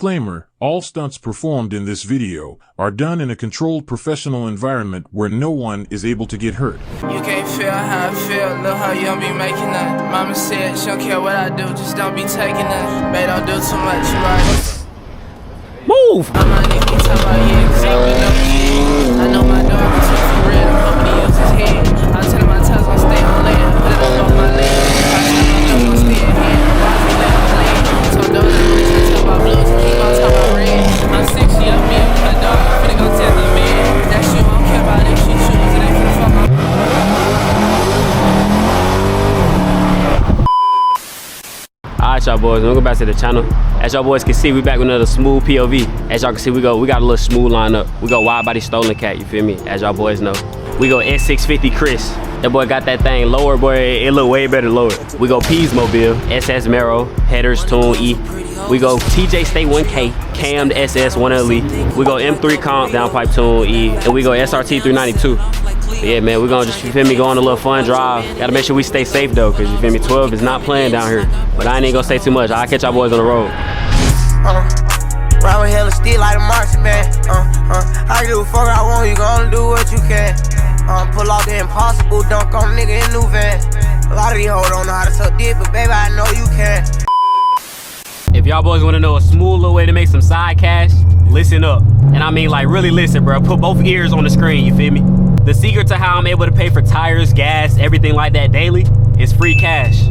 Disclaimer, all stunts performed in this video are done in a controlled professional environment where no one is able to get hurt. You can't feel how I feel, look how you don't be making that. Mama said she don't care what I do, just don't be taking that. Babe, don't do too much, you right? Move! I might need to talk about yeah, cause I really know me. I know my dog, but so for real, I'm hoping he use his head. I tell him my times gon' stay on land, put it up on my leg. I tell him my gon' stay in hand, watch me let him play. So those are the reasons to my blues, keep on talking about red. I'm 60 up me, my dog, I'm finna go tell the man. That she don't care about if she choose, it ain't finna fuck my. Alright, y'all boys, we'll go back to the channel. As y'all boys can see, we back with another smooth POV. As y'all can see, we got a little smooth lineup. We go wide body STOLN cat, you feel me? As y'all boys know. We go S650 Chris. That boy got that thing lower, boy. It look way better lower. We go P's Mobile, SS Mero, headers tune E. We go TJ Stay 1K, Cammed SS 1LE. We go M3 Comp, downpipe tune E. And we go SRT 392. Yeah, man, we're gonna just, you feel me, go on a little fun drive. Gotta make sure we stay safe though, cause you feel me, 12 is not playing down here. But I ain't gonna say too much. I'll catch y'all boys on the road. Ride with hella still like a marching band. I do fuck I want, you gonna do what you can. Pull off the impossible, dunk on a nigga in new van. A lot of these hoes don't know how to suck dick, but baby, I know you can. If y'all boys wanna know a smooth little way to make some side cash, listen up. And I mean like really listen, bro. Put both ears on the screen, you feel me? The secret to how I'm able to pay for tires, gas, everything like that daily is free cash.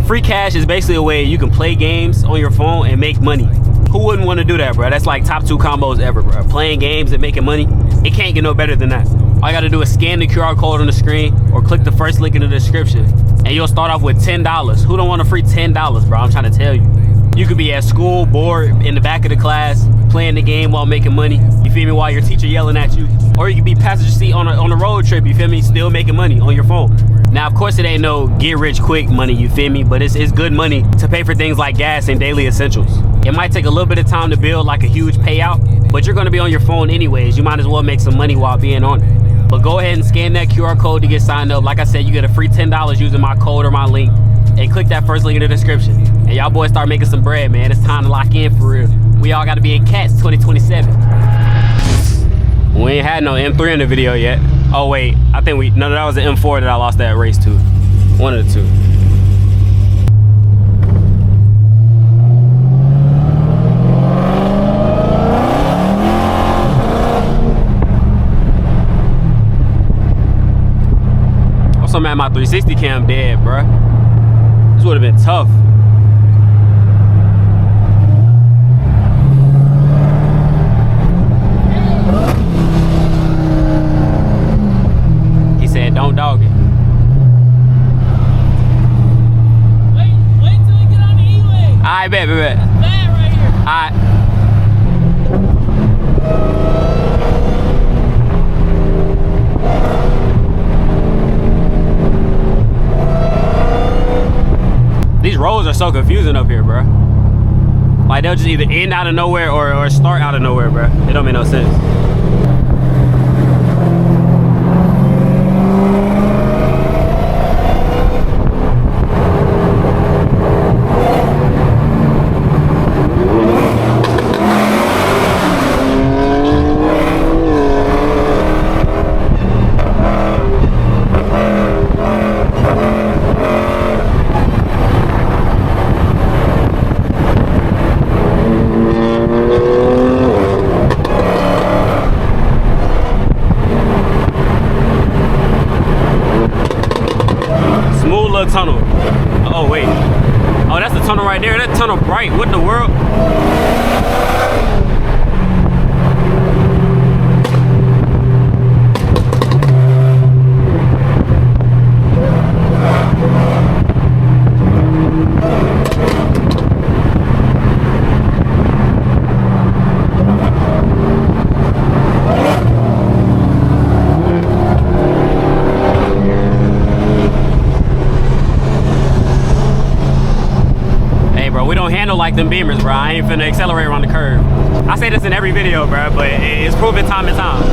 Free cash is basically a way you can play games on your phone and make money. Who wouldn't want to do that, bro? That's like top 2 combos ever, bro. Playing games and making money, it can't get no better than that. All you gotta do is scan the QR code on the screen or click the first link in the description and you'll start off with $10. Who don't want a free $10, bro? I'm trying to tell you. You could be at school, bored, in the back of the class, playing the game while making money, you feel me, while your teacher yelling at you. Or you could be passenger seat on a road trip, you feel me, still making money on your phone. Now, of course, it ain't no get rich quick money, you feel me, but it's good money to pay for things like gas and daily essentials. It might take a little bit of time to build like a huge payout, but you're gonna be on your phone anyways. You might as well make some money while being on it. But go ahead and scan that QR code to get signed up. Like I said, you get a free $10 using my code or my link. And click that first link in the description. And y'all boys start making some bread, man. It's time to lock in for real. We all gotta be in Cats 2027. We ain't had no M3 in the video yet. Oh wait, I think no, that was the M4 that I lost that race to. One of the two. Also, man, my 360 cam dead, bruh. This would have been tough. He said, don't dog it. Wait till we get on the E-way. Alright, bet. Bad right here. Alright. These roads are so confusing up here, bro. Like they'll just either end out of nowhere or start out of nowhere, bro. It don't make no sense. Tunnel. Oh wait. Oh, that's the tunnel right there. That tunnel bright. What in the world? We don't handle like them Beamers, bro. I ain't finna accelerate around the curve. I say this in every video, bro, but it's proven time and time.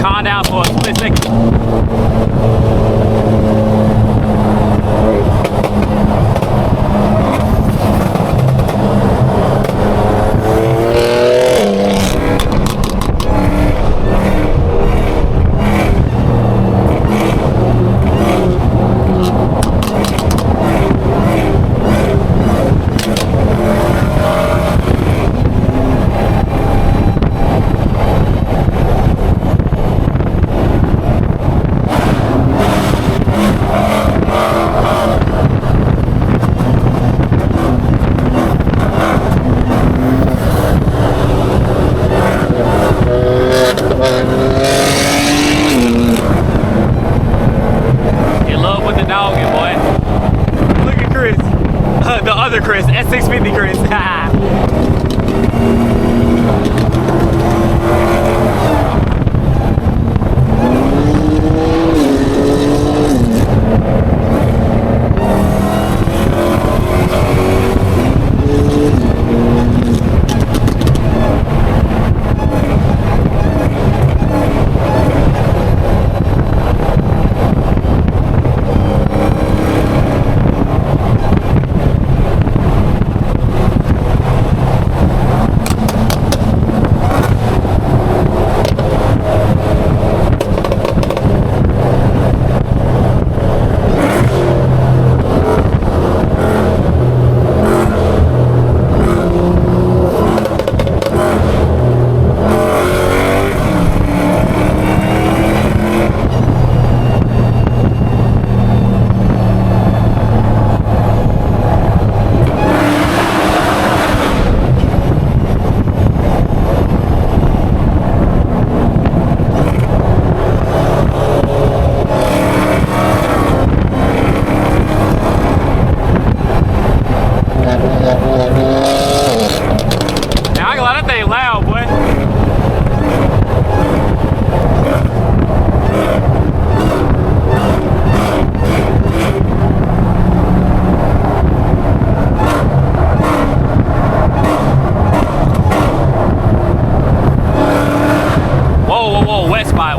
calm down for a split second. Chris, S650 Chris.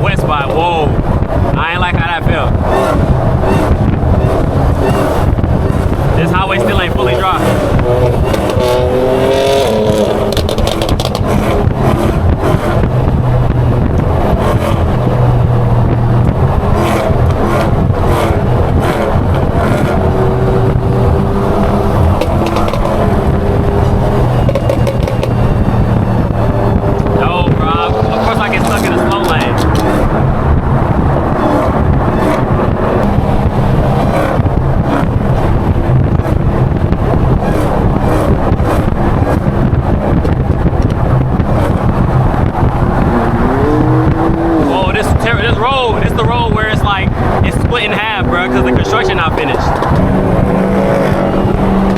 West spot, whoa. I ain't like how that felt. This highway still ain't fully dry. No, bro. Of course I get stuck in a slow lane. In half, bro, because the construction not finished.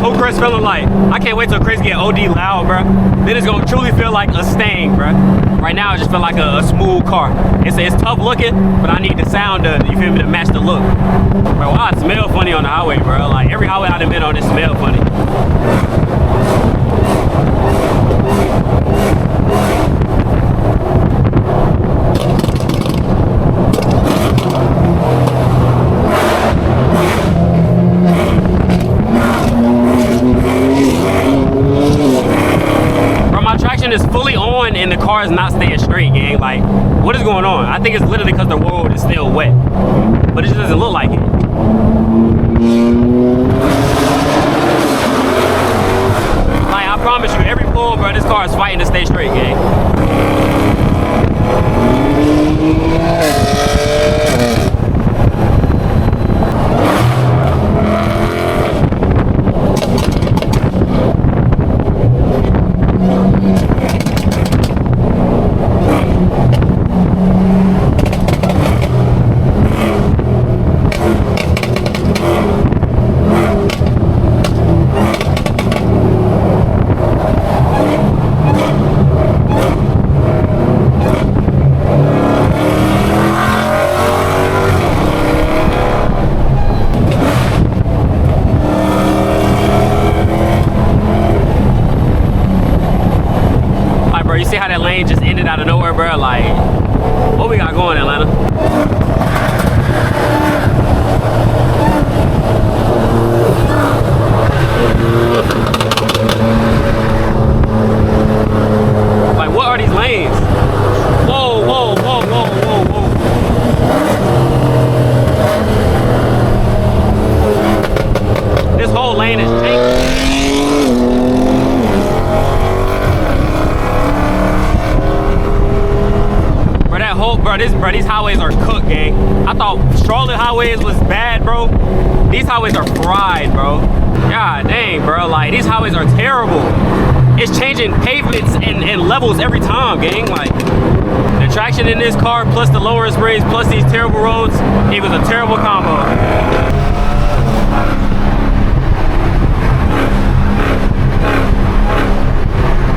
Who Chris feeling like? I can't wait till Chris get OD loud, bro. Then it's gonna truly feel like a Stang, bro. Right now, it just feel like a smooth car. It's tough looking, but I need the sound to, you feel me, to match the look. Bro, wow, it smell funny on the highway, bro. Like every highway I've been on, it smell funny. Is fully on and the car is not staying straight, gang. Like, what is going on? I think it's literally because the road is still wet, but it just doesn't look like it. Like, I promise you, every pull, bro, this car is fighting to stay straight, gang. highways are cooked, gang. I thought strolling highways was bad, bro. These highways are fried, bro. God dang, bro. Like, these highways are terrible. It's changing pavements and levels every time, gang. Like, the traction in this car, plus the lowering springs, plus these terrible roads, it was a terrible combo.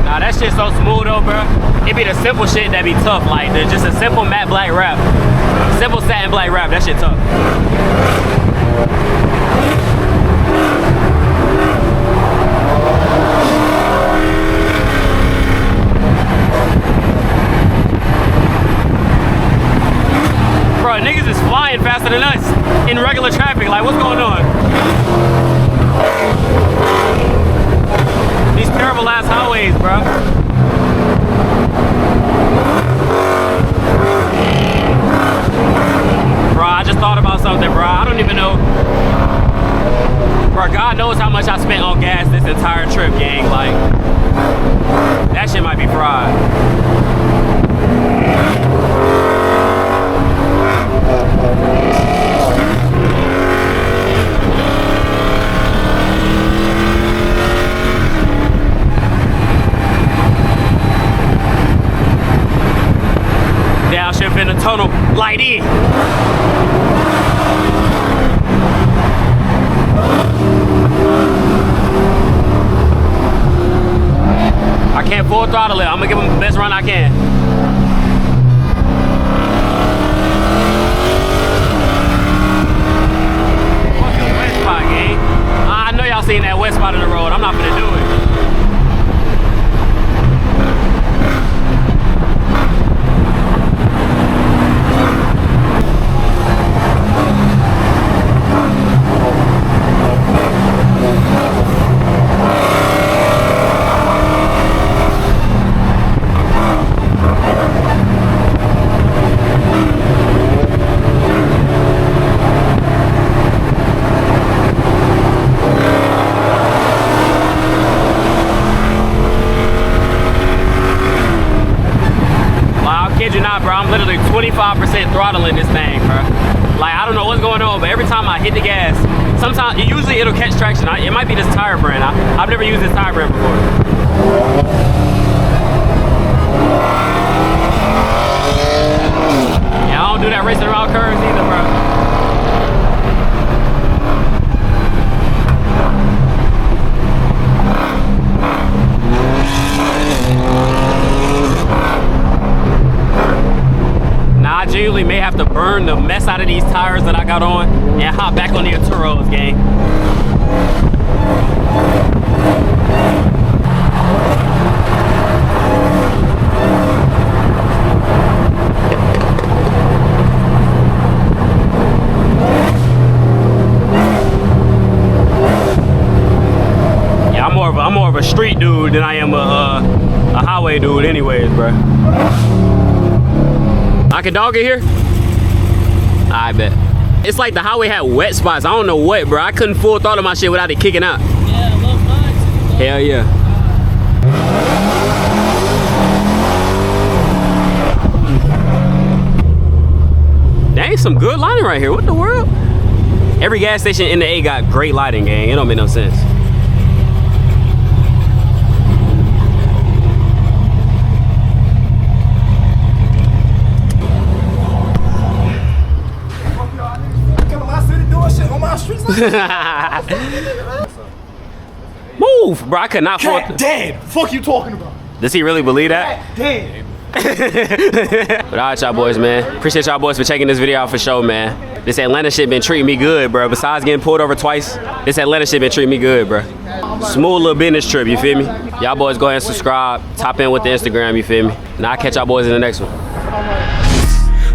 Nah, that shit's so smooth though, bro. It be the simple shit that be tough. Like, there's just a simple matte black wrap. Simple satin black wrap, that shit tough. Bro, niggas is flying faster than us in regular traffic. Like, what's going on? These terrible ass highways, bro. Bro, I just thought about something, bro. I don't even know. Bro, God knows how much I spent on gas this entire trip, gang. Like, that shit might be fried. Downshift in the tunnel, light in. I can't full throttle it. I'm gonna give him the best run I can. Fucking wet spot, gang. I know y'all seen that wet spot in the road. I'm not gonna do it. Kid you not, bro. I'm literally 25% throttling this thing, bro. Like, I don't know what's going on, but every time I hit the gas, sometimes, usually it'll catch traction. It might be this tire brand. I've never used this tire brand before. Yeah, I don't do that racing around curves either, bro. I genuinely may have to burn the mess out of these tires that I got on and hop back on the Terrorize, gang. Yeah, I'm more of a street dude than I am a highway dude anyways, bro. I can dog it here? I bet. It's like the highway had wet spots. I don't know what, bro. I couldn't full throttle my shit without it kicking out. Yeah, low nuts. Hell yeah. Dang, some good lighting right here. What the world? Every gas station in the A got great lighting, gang. It don't make no sense. Move, bro. I could not. God damn, fuck you talking about? Does he really believe that? God damn. But alright, y'all boys, man. Appreciate y'all boys for checking this video out for show, man. This Atlanta shit been treating me good, bro. Besides getting pulled over twice, this Atlanta shit been treating me good, bro. Smooth little business trip, you feel me? Y'all boys go ahead and subscribe. Top in with the Instagram, you feel me? And I'll catch y'all boys in the next one.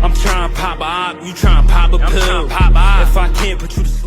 I'm trying to pop a op, you trying to pop a pill. If I can't put you to sleep.